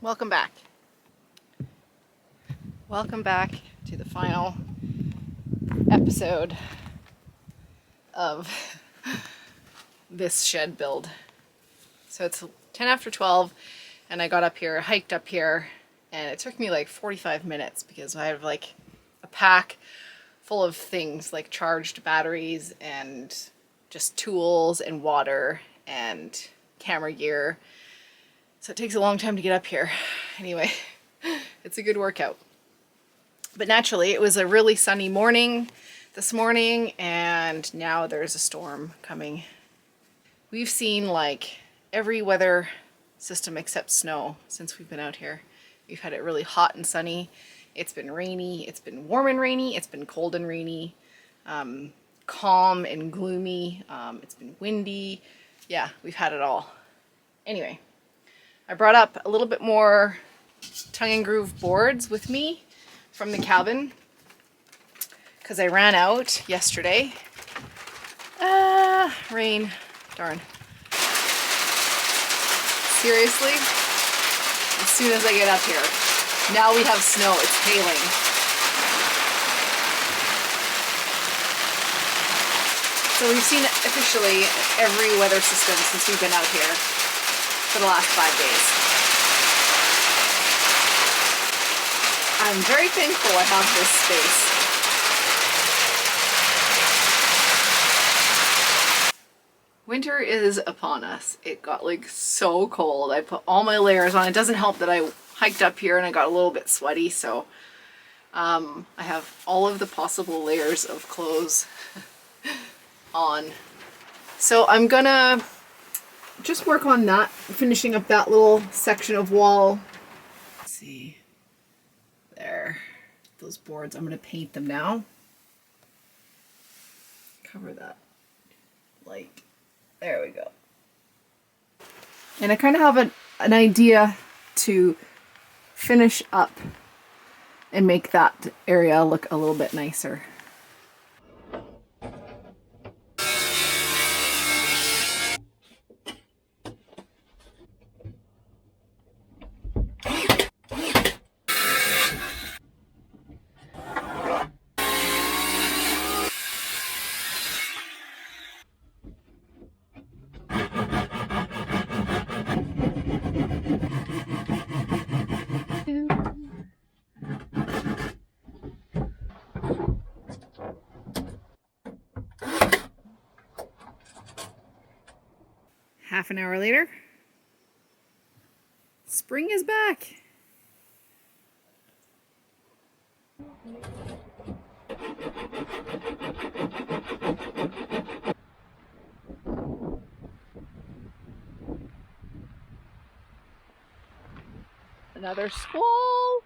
Welcome back. Welcome back to the final episode of this shed build. So it's 10 after 12 and I got up here, hiked up here, and it took me like 45 minutes because I have like a pack full of things like charged batteries and just tools and water and camera gear. So it takes a long time to get up here. Anyway, it's a good workout. But naturally, it was a really sunny morning this morning, and now there's a storm coming. We've seen like every weather system except snow since we've been out here. We've had it really hot and sunny. It's been rainy. It's been warm and rainy. It's been cold and rainy. Calm and gloomy. It's been windy. Yeah, we've had it all. Anyway, I brought up a little bit more tongue and groove boards with me from the cabin because I ran out yesterday. Rain, darn. Seriously, as soon as I get up here, now we have snow, it's hailing. So we've seen officially every weather system since we've been out here for the last 5 days. I'm very thankful I have this space. Winter is upon us. It got like so cold. I put all my layers on. It doesn't help that I hiked up here and I got a little bit sweaty, so I have all of the possible layers of clothes on. So I'm gonna just work on that, finishing up that little section of wall. Let's see. There, those boards, I'm going to paint them now. Cover that, like, there we go. And I kind of have an idea to finish up and make that area look a little bit nicer. Half an hour later, spring is back. Another squall.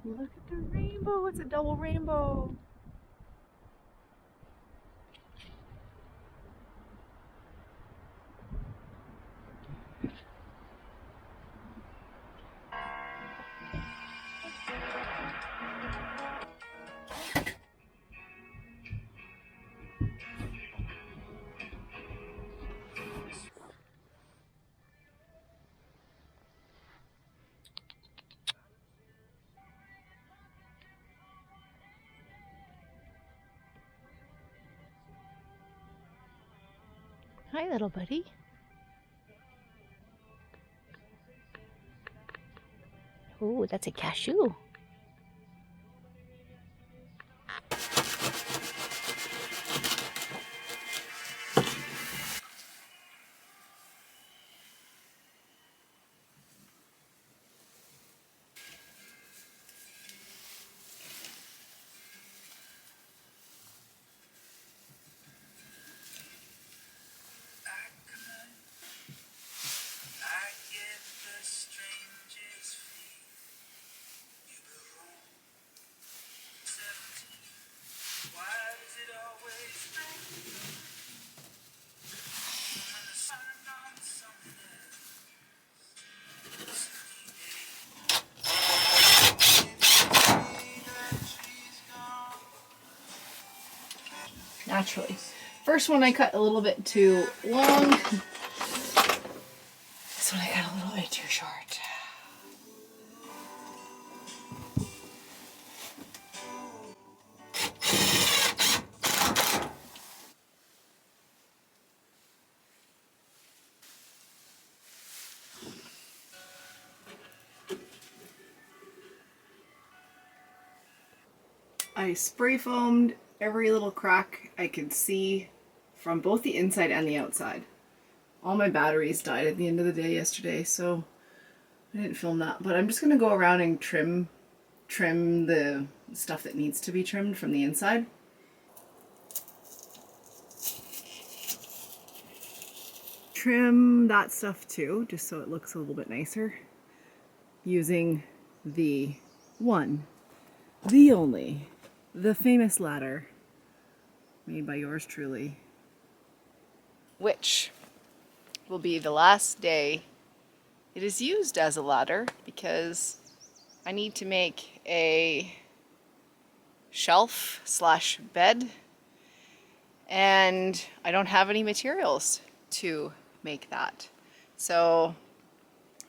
Look at the rainbow, it's a double rainbow. Hi, little buddy. Oh, that's a cashew. Naturally, First one I cut a little bit too long. This one I cut a little bit too short. I spray foamed every little crack I could see from both the inside and the outside. All my batteries died at the end of the day yesterday, so I didn't film that. But I'm just going to go around and trim the stuff that needs to be trimmed from the inside. Trim that stuff too, just so it looks a little bit nicer, using the one, the only, the famous ladder made by yours truly, which will be the last day it is used as a ladder because I need to make a shelf slash bed and I don't have any materials to make that. So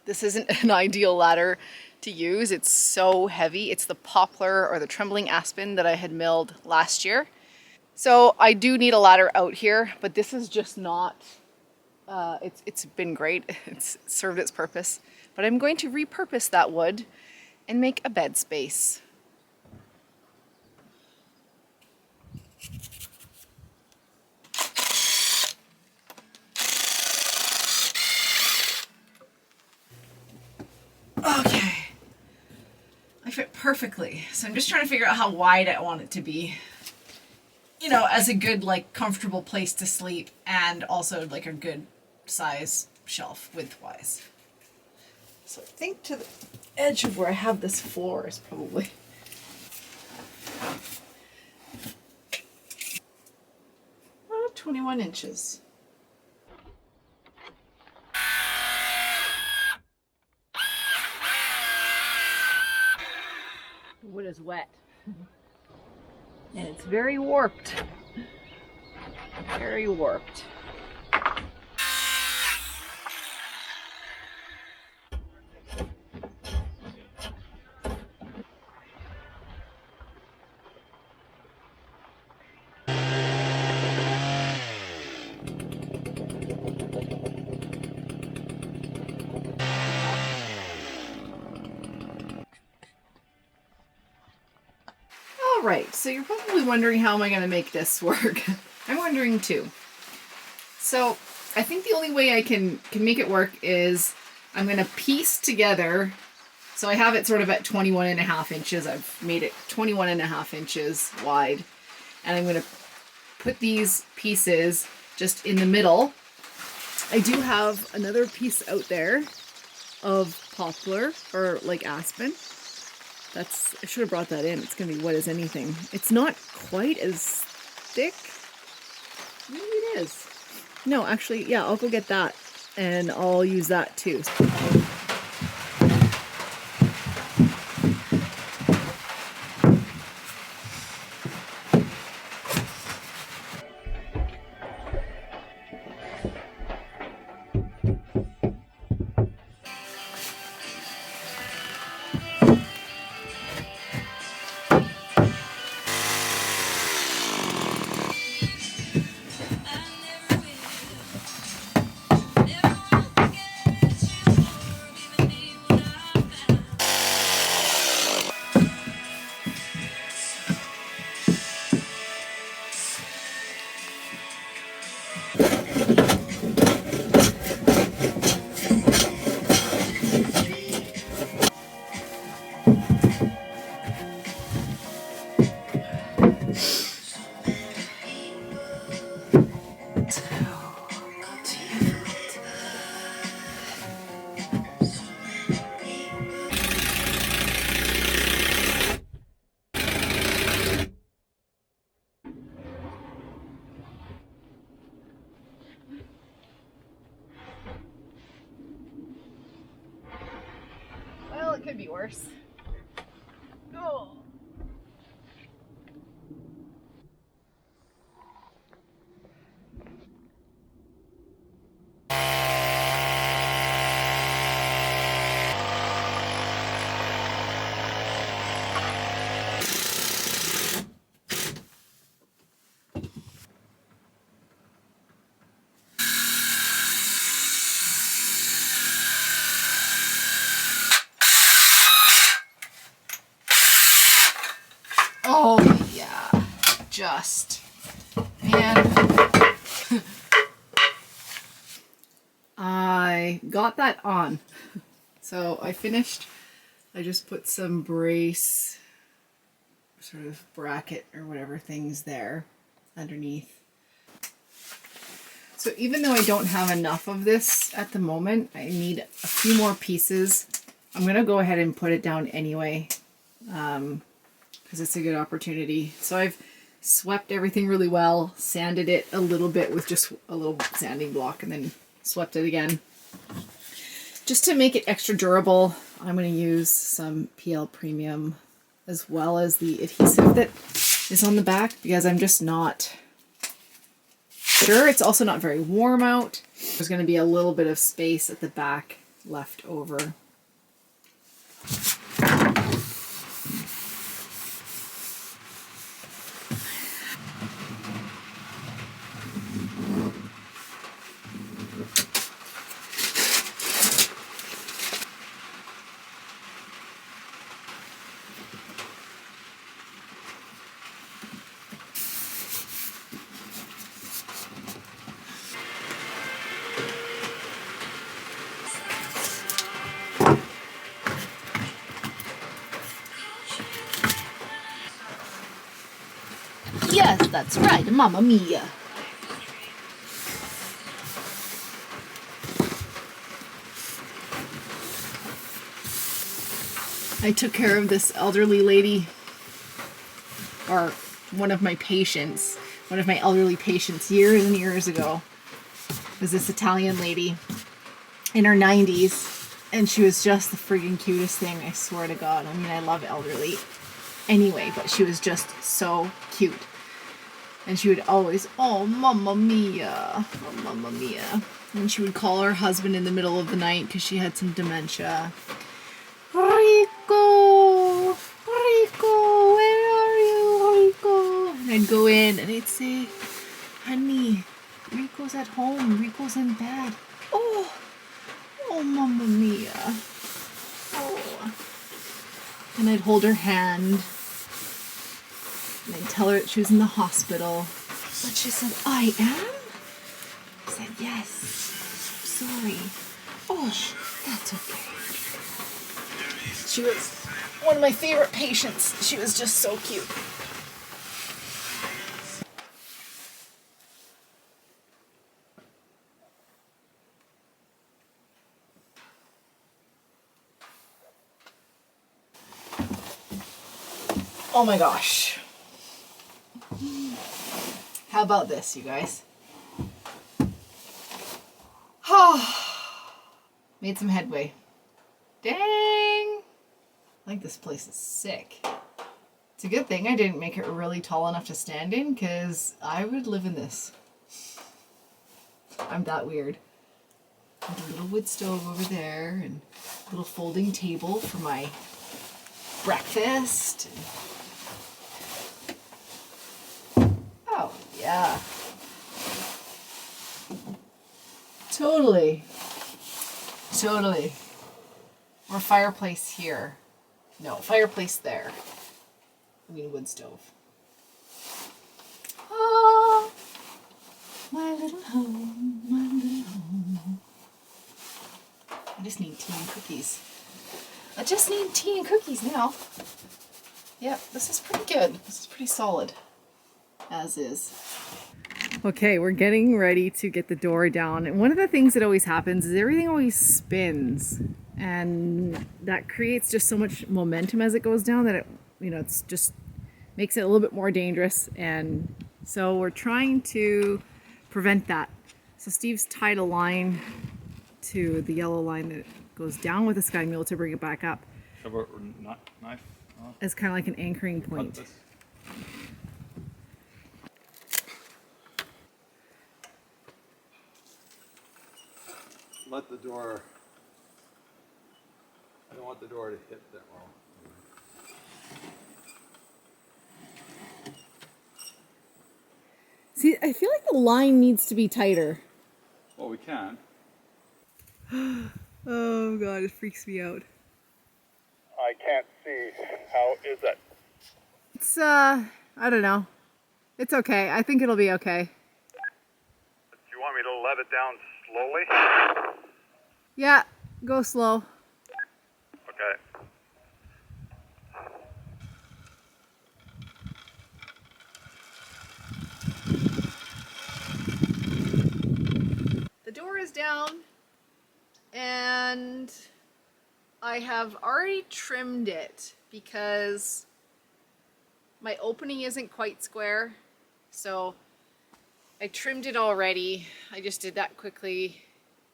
this isn't an ideal ladder to use. It's so heavy. It's the poplar or the trembling aspen that I had milled last year. So I do need a ladder out here, but this is just not, it's been great. It's served its purpose, but I'm going to repurpose that wood and make a bed space. Okay. I fit perfectly. So I'm just trying to figure out how wide I want it to be. You know, as a good, like, comfortable place to sleep and also, like, a good size shelf width-wise. So I think to the edge of where I have this floor is probably... 21 inches. The wood is wet. And it's very warped. Very warped. All right, so you're probably wondering how am I going to make this work? I'm wondering too. So I think the only way I can make it work is I'm going to piece together. So I have it sort of at 21.5 inches. I've made it 21.5 inches wide. And I'm going to put these pieces just in the middle. I do have another piece out there of poplar or like aspen. I should have brought that in. It's going to be wet as anything. It's not quite as thick. Maybe it is. No, actually, yeah, I'll go get that and I'll use that too. Well, it could be worse. Oh. Oh yeah, just, man. I got that on. So I finished, I just put some brace, sort of bracket or whatever things there underneath. So even though I don't have enough of this at the moment, I need a few more pieces. I'm gonna go ahead and put it down anyway, because it's a good opportunity. So I've swept everything really well, sanded it a little bit with just a little sanding block, and then swept it again. Just to make it extra durable, I'm going to use some PL Premium as well as the adhesive that is on the back, because I'm just not sure. It's also not very warm out. There's going to be a little bit of space at the back left over. Yes, that's right, Mamma Mia. I took care of this elderly lady, or one of my elderly patients years and years ago. It was this Italian lady in her 90s, and she was just the friggin' cutest thing, I swear to God. I mean, I love elderly anyway, but she was just so cute. And she would always, oh, Mamma Mia, oh, Mamma Mia. And she would call her husband in the middle of the night because she had some dementia. Rico, Rico, where are you, Rico? And I'd go in and I'd say, honey, Rico's at home, Rico's in bed. Oh, oh, Mamma Mia. Oh. And I'd hold her hand. And I'd tell her that she was in the hospital. But she said, I am? I said, yes. Sorry. Oh, that's okay. She was one of my favorite patients. She was just so cute. Oh my gosh. How about this, you guys? Made some headway. Dang! I think this place is sick. It's a good thing I didn't make it really tall enough to stand in, because I would live in this. I'm that weird. And a little wood stove over there, and a little folding table for my breakfast. Oh, yeah. Totally. Totally. Or fireplace here. No, fireplace there. I mean wood stove. Oh, my little home, my little home. I just need tea and cookies. I just need tea and cookies now. Yep, this is pretty good. This is pretty solid. As is. Okay, we're getting ready to get the door down. And one of the things that always happens is everything always spins. And that creates just so much momentum as it goes down that it, it's just makes it a little bit more dangerous. And so we're trying to prevent that. So Steve's tied a line to the yellow line that goes down with the Sky Mule to bring it back up. How about knife? As kind of like an anchoring point. Let the door, I don't want the door to hit that well. See, I feel like the line needs to be tighter. Well, we can. Oh God, it freaks me out. I can't see. How is it? It's, I don't know. It's okay. I think it'll be okay. Do you want me to let it down slowly? Yeah, go slow. Okay. The door is down and I have already trimmed it because my opening isn't quite square. So I trimmed it already. I just did that quickly,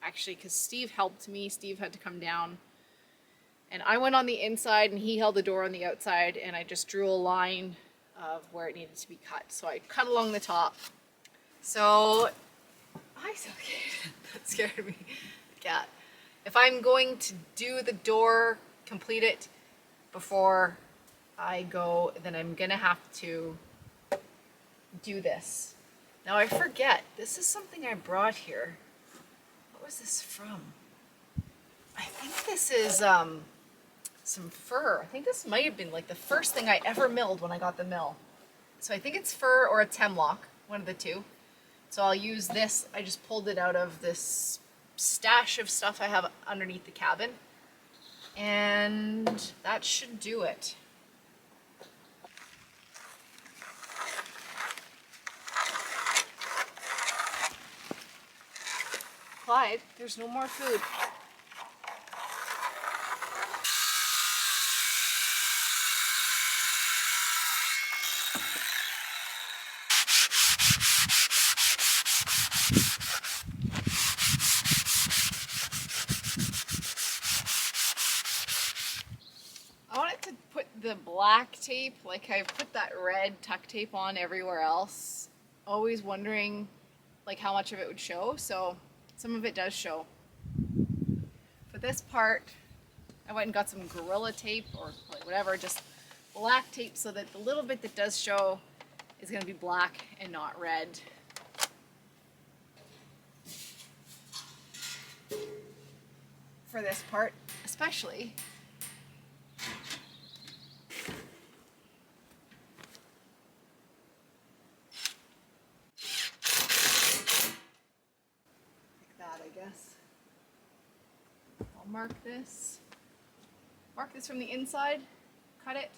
actually, because Steve helped me. Steve had to come down. And I went on the inside and he held the door on the outside, and I just drew a line of where it needed to be cut. So I cut along the top. So, I so cute. That scared me. Cat. If I'm going to do the door, complete it before I go, then I'm gonna have to do this. Now I forget, this is something I brought here. What was this from? I think this is some fur. I think this might have been like the first thing I ever milled when I got the mill. So I think it's fur or a Temlock, one of the two. So I'll use this. I just pulled it out of this stash of stuff I have underneath the cabin. And that should do it. Clyde, there's no more food. I wanted to put the black tape, like I put that red tuck tape on everywhere else, always wondering like how much of it would show, so some of it does show. For this part, I went and got some Gorilla tape or like whatever, just black tape so that the little bit that does show is going to be black and not red. For this part, especially. Like that, I guess. I'll mark this. Mark this from the inside, cut it.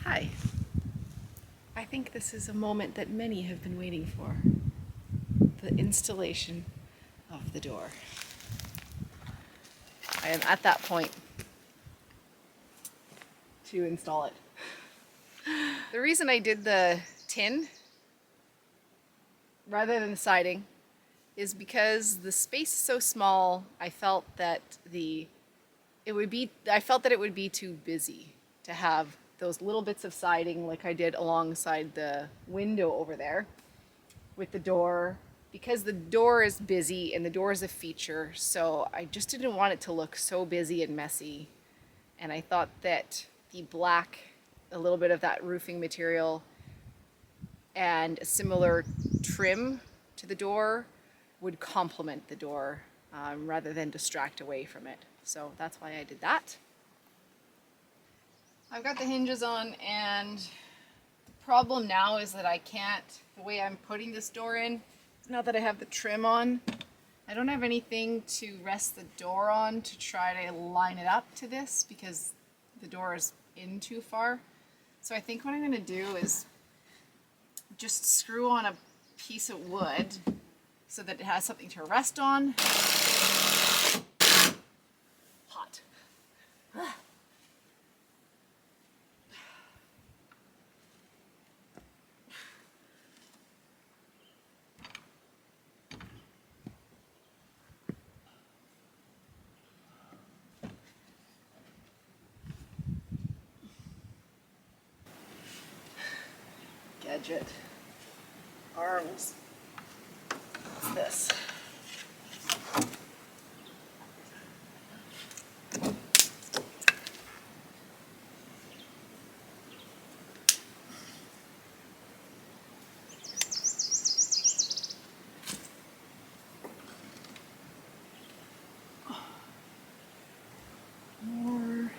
Hi. I think this is a moment that many have been waiting for. The installation of the door. I am at that point to install it. The reason I did the tin rather than the siding is because the space is so small. I felt that it would be too busy to have those little bits of siding like I did alongside the window over there with the door, because the door is busy and the door is a feature, so I just didn't want it to look so busy and messy. And I thought that the black, a little bit of that roofing material and a similar trim to the door would complement the door rather than distract away from it. So that's why I did that. I've got the hinges on, and the problem now is that I can't the way I'm putting this door in, now that I have the trim on, I don't have anything to rest the door on to try to line it up to this because the door is in too far. So I think what I'm going to do is just screw on a piece of wood so that it has something to rest on. Hot. Gadget. Arms. What's this? More.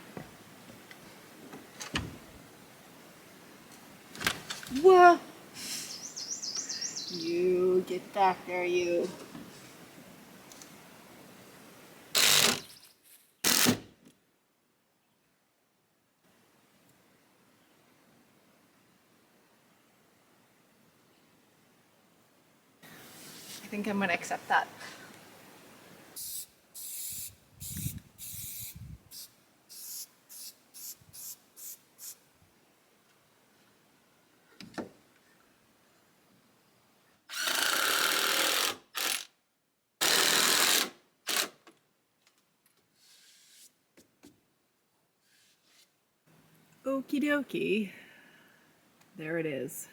Whoa! You get back there, you. I think I'm going to accept that. Okie dokie. There it is.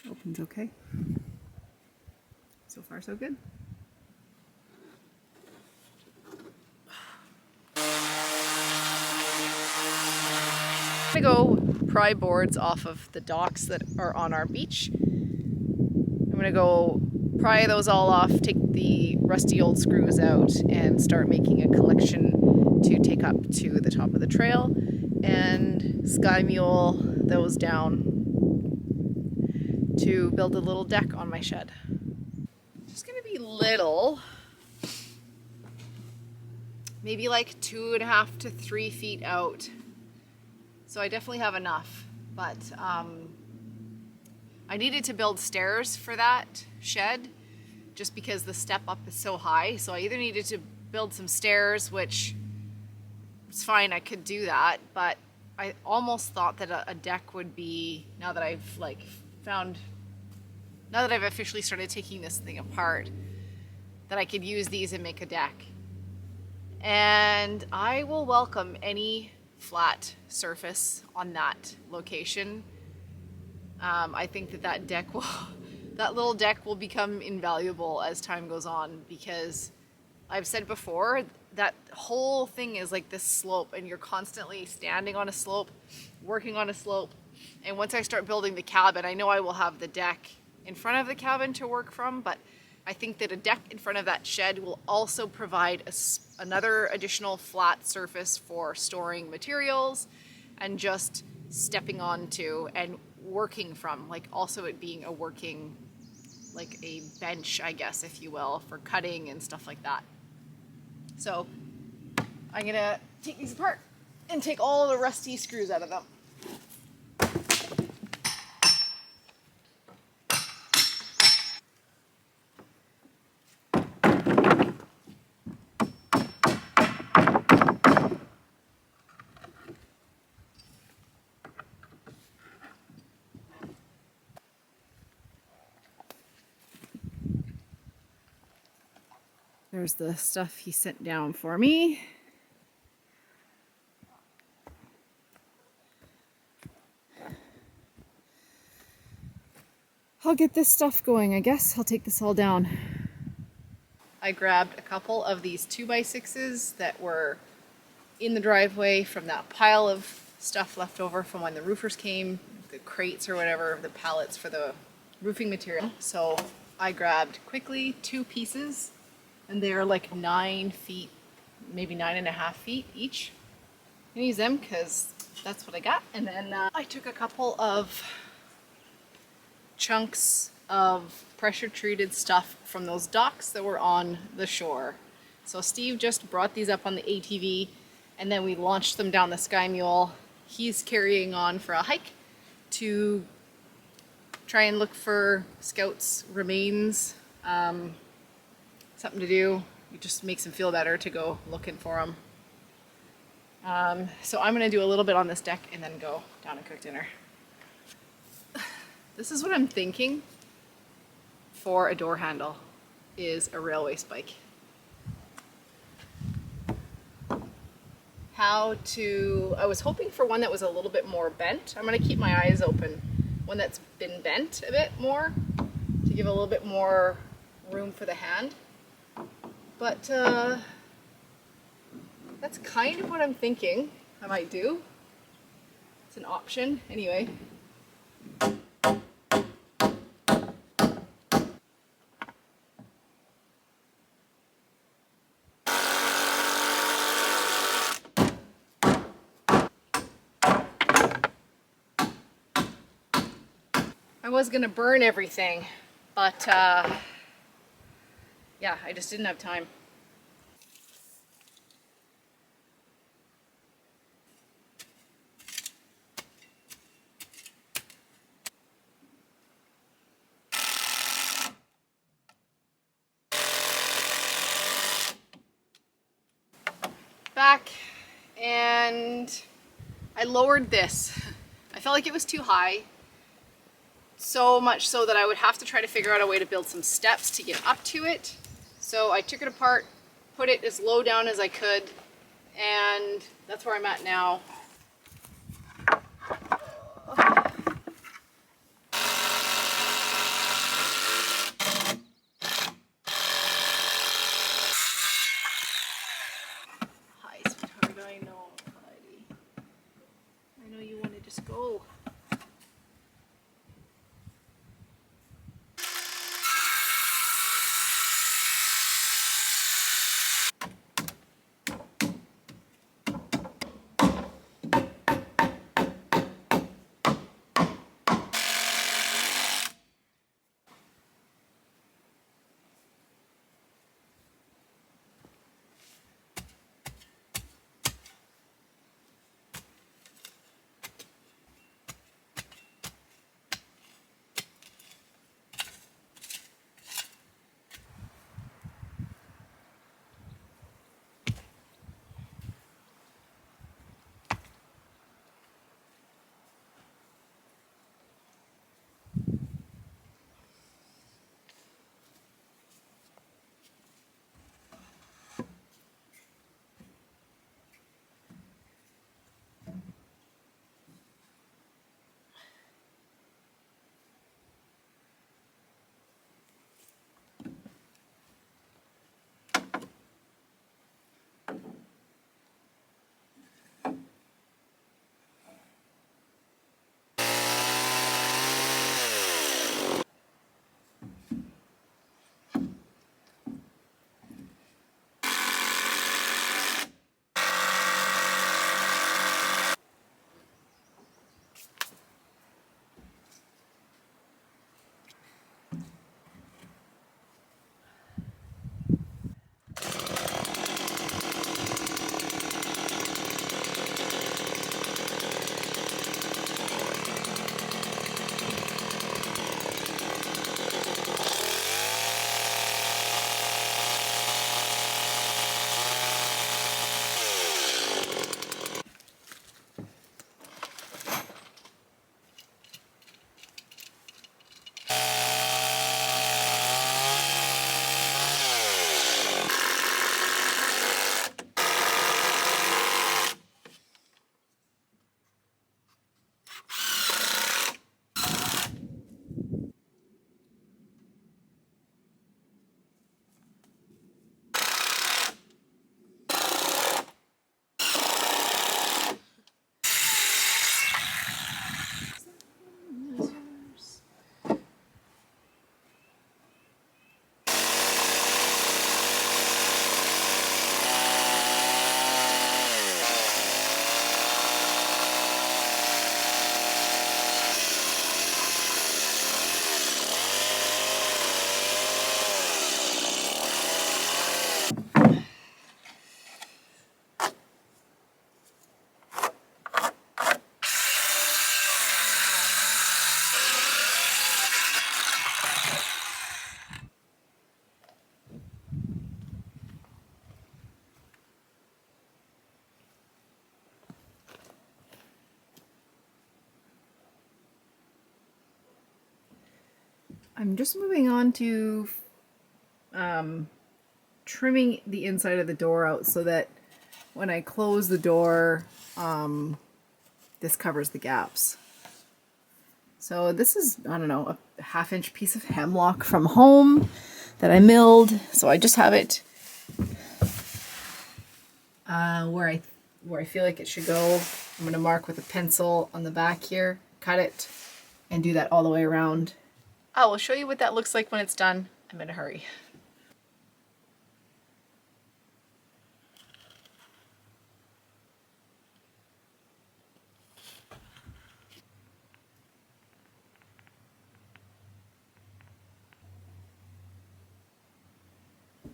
Opens okay. So far, so good. I'm gonna go pry boards off of the docks that are on our beach. I'm gonna go pry those all off, take the rusty old screws out, and start making a collection to take up to the top of the trail and sky mule those down to build a little deck on my shed. It's gonna be little, maybe like 2.5 to 3 feet out. So I definitely have enough, but I needed to build stairs for that shed just because the step up is so high. So I either needed to build some stairs, which it's fine, I could do that, but I almost thought that a deck would be, now that I've officially started taking this thing apart, that I could use these and make a deck. And I will welcome any flat surface on that location. I think that little deck will become invaluable as time goes on, because I've said before that whole thing is like this slope, and you're constantly standing on a slope, working on a slope. And once I start building the cabin, I know I will have the deck in front of the cabin to work from, but I think that a deck in front of that shed will also provide another additional flat surface for storing materials and just stepping onto and working from, like also it being a working, like a bench, I guess, if you will, for cutting and stuff like that. So I'm gonna take these apart and take all the rusty screws out of them. There's the stuff he sent down for me. I'll get this stuff going, I guess. I'll take this all down. I grabbed a couple of these 2x6s that were in the driveway from that pile of stuff left over from when the roofers came, the crates or whatever, the pallets for the roofing material. So I grabbed quickly 2 pieces, and they're like 9 feet, maybe 9.5 feet each. I'm gonna use them because that's what I got. And then I took a couple of chunks of pressure treated stuff from those docks that were on the shore. So Steve just brought these up on the ATV, and then we launched them down the Sky Mule. He's carrying on for a hike to try and look for scouts' remains. Something to do. It just makes him feel better to go looking for them. So I'm gonna do a little bit on this deck and then go down and cook dinner. This is what I'm thinking for a door handle, is a railway spike. I was hoping for one that was a little bit more bent. I'm gonna keep my eyes open. One that's been bent a bit more to give a little bit more room for the hand. But that's kind of what I'm thinking I might do. It's an option anyway. I was gonna burn everything, but yeah, I just didn't have time. Back, and I lowered this. I felt like it was too high. So much so that I would have to try to figure out a way to build some steps to get up to it. So I took it apart, put it as low down as I could, and that's where I'm at now. Hi, sweetheart, I know, Heidi. I know you want to just go. I'm just moving on to trimming the inside of the door out so that when I close the door, this covers the gaps. So this is, I don't know, a half-inch piece of hemlock from home that I milled. So I just have it where I feel like it should go. I'm gonna mark with a pencil on the back here, cut it, and do that all the way around. I will show you what that looks like when it's done. I'm in a hurry.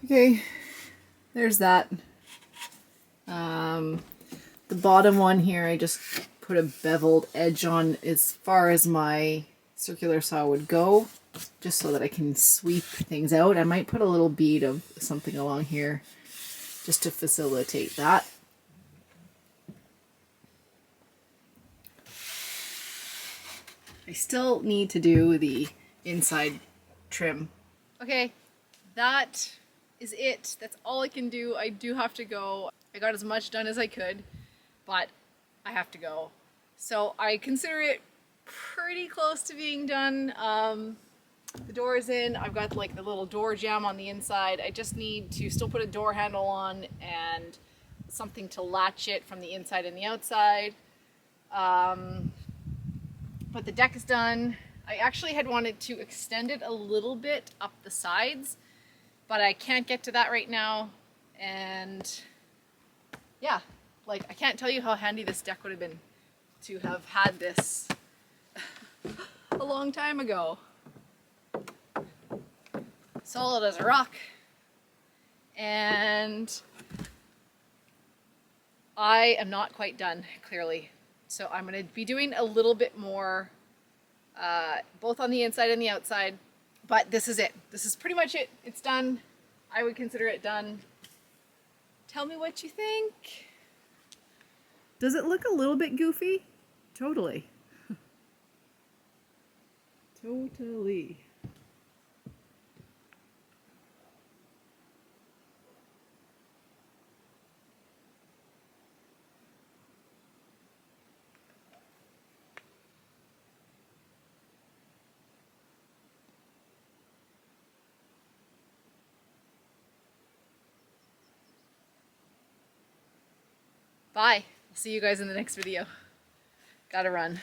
Okay, there's that. The bottom one here, I just put a beveled edge on as far as my circular saw would go, just so that I can sweep things out. I might put a little bead of something along here just to facilitate that. I still need to do the inside trim. Okay, that is it. That's all I can do. I do have to go. I got as much done as I could, but I have to go. So I consider it pretty close to being done. The door is in. I've got like the little door jamb on the inside. I just need to still put a door handle on and something to latch it from the inside and the outside. But the deck is done. I actually had wanted to extend it a little bit up the sides, but I can't get to that right now. And yeah, like I can't tell you how handy this deck would have been to have had this a long time ago. Solid as a rock. And I am not quite done, clearly. So I'm going to be doing a little bit more, both on the inside and the outside. But this is it. This is pretty much it. It's done. I would consider it done. Tell me what you think. Does it look a little bit goofy? Totally. Totally. Bye. I'll see you guys in the next video. Gotta run.